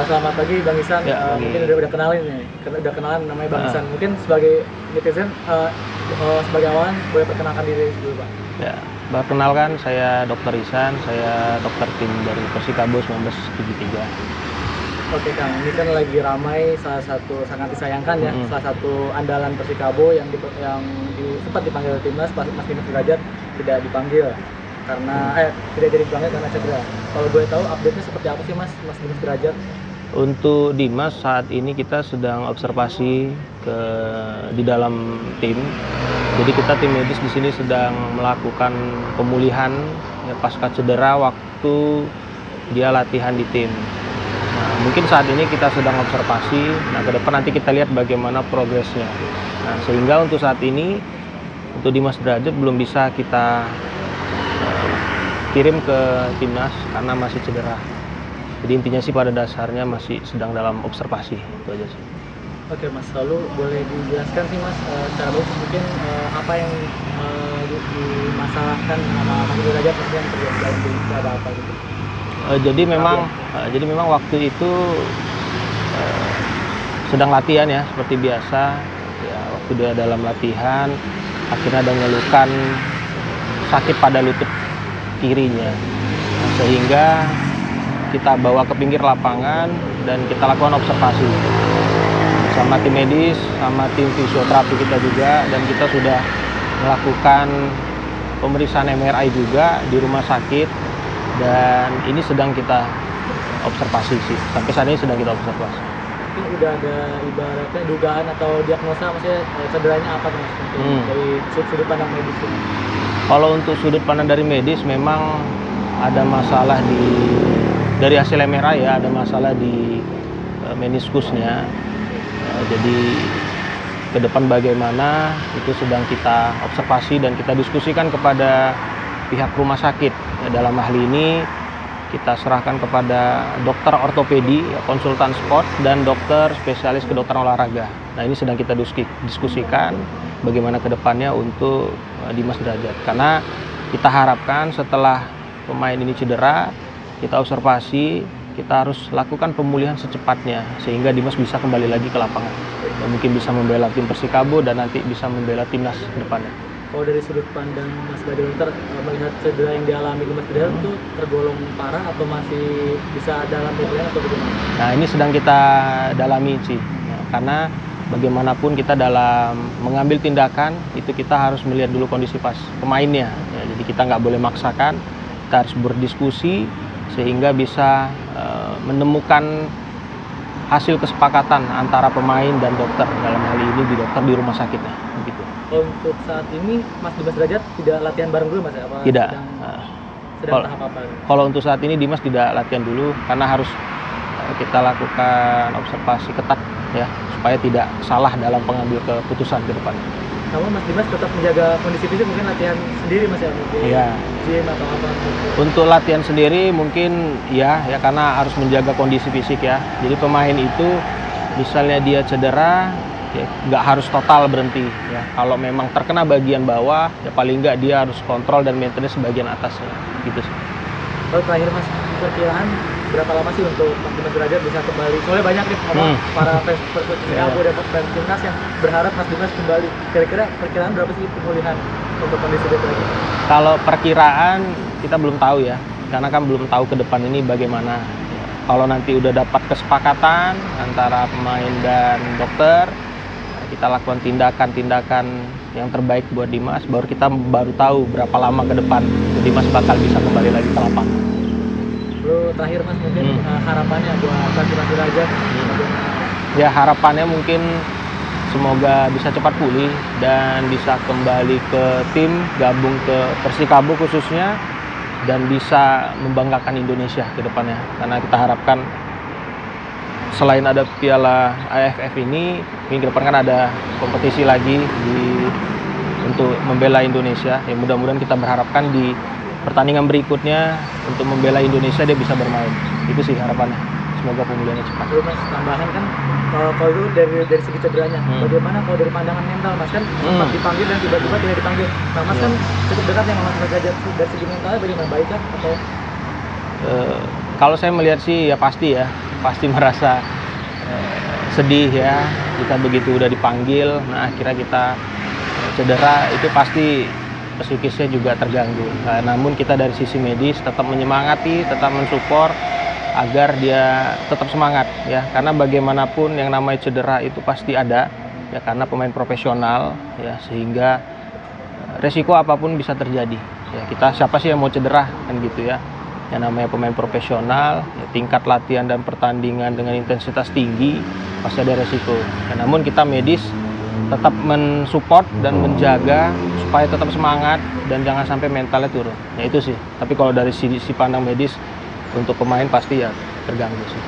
selamat pagi Bang Ihsan. Ya, Mungkin udah kenalin nih, karena udah kenalan namanya Bang Ah. Ihsan. Mungkin sebagai netizen, sebagai awalan boleh perkenalkan diri dulu, Pak. Ya, perkenalkan saya Dr. Ihsan, saya dokter tim dari Persikabo 1973. Oke Kang, ini kan lagi ramai salah satu sangat disayangkan ya, salah satu andalan Persikabo yang sempat dipanggil timnas, Mas Dimas Derajat tidak dipanggil karena tidak jadi dipanggil karena cedera. Kalau boleh tahu update-nya seperti apa sih Mas Dimas Derajat? Untuk Dimas saat ini kita sedang observasi di dalam tim. Jadi kita tim medis di sini sedang melakukan pemulihan ya, pasca cedera waktu dia latihan di tim. Nah, mungkin saat ini kita sedang observasi. Nah, ke depan nanti kita lihat bagaimana progresnya. Nah, sehingga untuk saat ini untuk Dimas Derajat belum bisa kita kirim ke timnas karena masih cedera. Jadi intinya sih pada dasarnya masih sedang dalam observasi, itu aja sih. Oke Mas, lalu boleh dijelaskan sih Mas, secara bagus mungkin apa yang dimasalahkan sama Mas Derajat yang terjadi dalam tim itu ada apa gitu? Jadi memang waktu itu sedang latihan ya seperti biasa. Ya, waktu dia dalam latihan akhirnya ada ngeluhkan sakit pada lutut kirinya. Nah, sehingga kita bawa ke pinggir lapangan dan kita lakukan observasi sama tim medis, sama tim fisioterapi kita juga, dan kita sudah melakukan pemeriksaan MRI juga di rumah sakit, dan ini sedang kita observasi sih. Sampai saat ini sedang kita observasi. Mungkin udah ada ibaratnya dugaan atau diagnosa maksudnya cederanya apa tuh Mas? Dari sudut pandang medis ini? Kalau untuk sudut pandang dari medis memang ada masalah dari hasil MRI ya, ada masalah di meniskusnya. Jadi ke depan bagaimana itu sedang kita observasi dan kita diskusikan kepada pihak rumah sakit. Ya, dalam hal ini kita serahkan kepada dokter ortopedi, konsultan sport, dan dokter spesialis kedokteran olahraga. Nah, ini sedang kita diskusikan bagaimana ke depannya untuk Dimas Derajat. Karena kita harapkan setelah pemain ini cedera, kita observasi, kita harus lakukan pemulihan secepatnya sehingga Dimas bisa kembali lagi ke lapangan. Dan mungkin bisa membela tim Persikabo dan nanti bisa membela timnas ke depannya. Kalau dari sudut pandang Mas Dokter melihat cedera yang dialami Dimas Derajat itu tergolong parah atau masih bisa dalam pemulihan atau bagaimana? Nah, ini sedang kita dalami sih, ya, karena bagaimanapun kita dalam mengambil tindakan itu kita harus melihat dulu kondisi pas pemainnya. Ya, jadi kita nggak boleh maksakan, kita harus berdiskusi sehingga bisa menemukan hasil kesepakatan antara pemain dan dokter, dalam hal ini di dokter di rumah sakitnya begitu. Untuk saat ini Mas Dimas Derajat tidak latihan bareng dulu Mas ya? Apa tidak. Sedang tahap apa? Kalau untuk saat ini Dimas tidak latihan dulu karena harus kita lakukan observasi ketat ya supaya tidak salah dalam pengambil keputusan ke depan. Namun Mas Dimas tetap menjaga kondisi fisik, mungkin latihan sendiri Mas ya? Mungkin iya. Gym atau apa? Untuk latihan sendiri mungkin ya karena harus menjaga kondisi fisik ya. Jadi pemain itu misalnya dia cedera ya nggak harus total berhenti ya. Kalau memang terkena bagian bawah ya paling nggak dia harus kontrol dan maintenance bagian atasnya gitu sih. Lalu terakhir Mas, perkiraan berapa lama sih untuk Mas Dimas Derajat bisa kembali? Soalnya banyak nih para fans Persikabo dan fans timnas yang berharap Mas Dimas kembali. Kira-kira perkiraan berapa sih pemulihan untuk kondisi dia lagi? Kalau perkiraan kita belum tahu ya, karena kan belum tahu ke depan ini bagaimana. Ya, kalau nanti udah dapat kesepakatan antara pemain dan dokter, kita lakukan tindakan-tindakan yang terbaik buat Dimas, baru tahu berapa lama ke depan Dimas bakal bisa kembali lagi ke lapangan. Lalu terakhir Mas, mungkin harapannya buat Mas Dimas Derajat? Ya harapannya mungkin semoga bisa cepat pulih dan bisa kembali ke tim, gabung ke Persikabo khususnya, dan bisa membanggakan Indonesia ke depannya. Karena kita harapkan selain ada Piala AFF ini, minggu depan kan ada kompetisi lagi untuk membela Indonesia. Ya mudah-mudahan kita berharapkan di pertandingan berikutnya untuk membela Indonesia dia bisa bermain. Itu sih harapannya. Semoga pemulihannya cepat. Lalu Mas, tambahan kan kalau itu dari segi cederanya, bagaimana kalau dari pandangan mental Mas kan sempat dipanggil dan tiba-tiba tidak dipanggil. Nah Mas kan cukup dekat yang Mas Derajat, dari segi mentalnya bagaimana, baik kan atau? Kalau saya melihat sih ya pasti ya. pasti merasa sedih ya. Kita begitu udah dipanggil, nah akhirnya kita cedera, itu pasti psikisnya juga terganggu. Nah, namun kita dari sisi medis tetap menyemangati, tetap mensupport agar dia tetap semangat ya, karena bagaimanapun yang namanya cedera itu pasti ada ya, karena pemain profesional ya, sehingga resiko apapun bisa terjadi ya. Kita siapa sih yang mau cedera kan gitu ya, yang namanya pemain profesional ya, tingkat latihan dan pertandingan dengan intensitas tinggi pasti ada resiko ya, namun kita medis tetap mensupport dan menjaga supaya tetap semangat dan jangan sampai mentalnya turun ya, itu sih. Tapi kalau dari sisi pandang medis untuk pemain pasti ya terganggu sih.